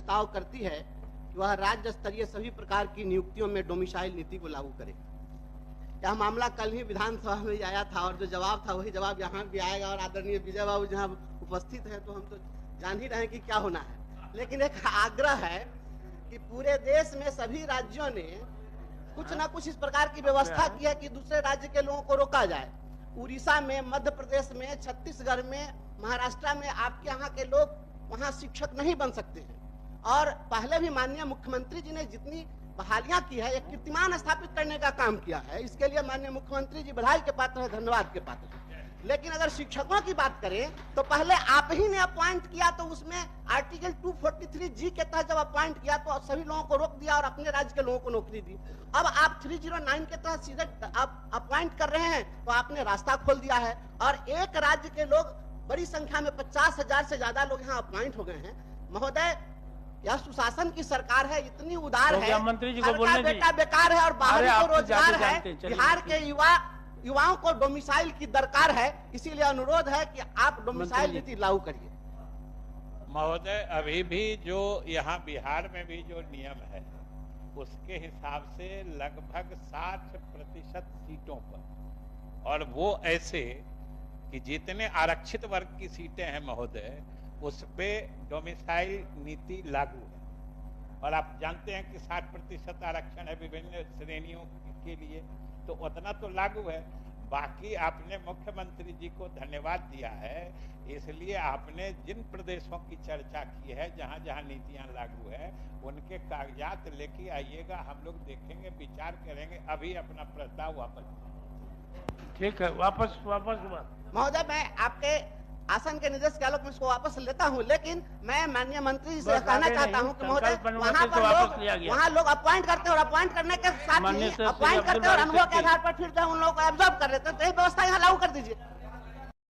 प्रस्ताव करती है कि वह राज्य स्तरीय सभी प्रकार की नियुक्तियों में डोमिसाइल नीति को लागू करे। यह मामला कल ही विधानसभा में आया था और जो जवाब था वही जवाब यहाँ भी आएगा। और आदरणीय विजय बाबू जहाँ उपस्थित है तो हम तो जान ही रहे हैं कि क्या होना है। लेकिन एक आग्रह है कि पूरे देश में सभी राज्यों ने कुछ ना कुछ इस प्रकार की व्यवस्था की है कि दूसरे राज्य के लोगों को रोका जाए। उड़ीसा में, मध्य प्रदेश में, छत्तीसगढ़ में, महाराष्ट्र में आपके यहाँ के लोग वहाँ शिक्षक नहीं बन सकते हैं। और पहले भी माननीय मुख्यमंत्री जी ने जितनी बहालियां की है, एक कीर्तिमान स्थापित करने का काम किया है। इसके लिए माननीय मुख्यमंत्री जी बधाई के पात्र है, धन्यवाद के पात्र है। लेकिन अगर शिक्षकों की बात करें तो पहले आप ही ने अपॉइंट किया, तो उसमें आर्टिकल 243G के तहत जब अपॉइंट किया तो सभी लोगों को रोक दिया और अपने राज्य के लोगों को नौकरी दी। अब आप 309 के तहत सीधे आप अपॉइंट कर रहे हैं तो आपने रास्ता खोल दिया है। और एक राज्य के लोग बड़ी संख्या में 50,000 से ज्यादा लोग यहाँ अपॉइंट हो गए हैं। महोदय, यह सुशासन की सरकार है, इतनी उदार है, मंत्री जी को बोलने बेटा बेकार है और बाहरी को रोजगार है। बिहार के युवाओं को डोमिसाइल की दरकार है, इसीलिए अनुरोध है कि आप डोमिसाइल नीति लागू करिए। महोदय, अभी भी जो यहाँ बिहार में भी जो नियम है उसके हिसाब से लगभग 60% सीटों पर, और वो ऐसे कि जितने आरक्षित वर्ग की सीटें हैं महोदय, उस पे डोमिसाइल नीति लागू है। और आप जानते हैं कि 60% आरक्षण है विभिन्न श्रेणियों के लिए, तो उतना तो लागू है। बाकी आपने मुख्यमंत्री जी को धन्यवाद दिया है, इसलिए आपने जिन प्रदेशों की चर्चा की है जहां जहां नीतियां लागू है उनके कागजात लेके आइएगा, हम लोग देखेंगे, विचार करेंगे। अभी अपना प्रस्ताव वापस। ठीक है, वापस महोदय, मैं आपके आसन के निर्देश के आलोक में इसको वापस लेता हूं, लेकिन मैं माननीय मंत्री जी से कहना चाहता हूं कि महोदय वहाँ लोग अपॉइंट करते हैं और अपॉइंट करने के साथ ही अपॉइंट करते हैं और अनुभव के आधार पर फिर जो उन लोगों को एब्जॉर्ब कर लेते हैं, तो ये व्यवस्था यहाँ लागू कर दीजिए।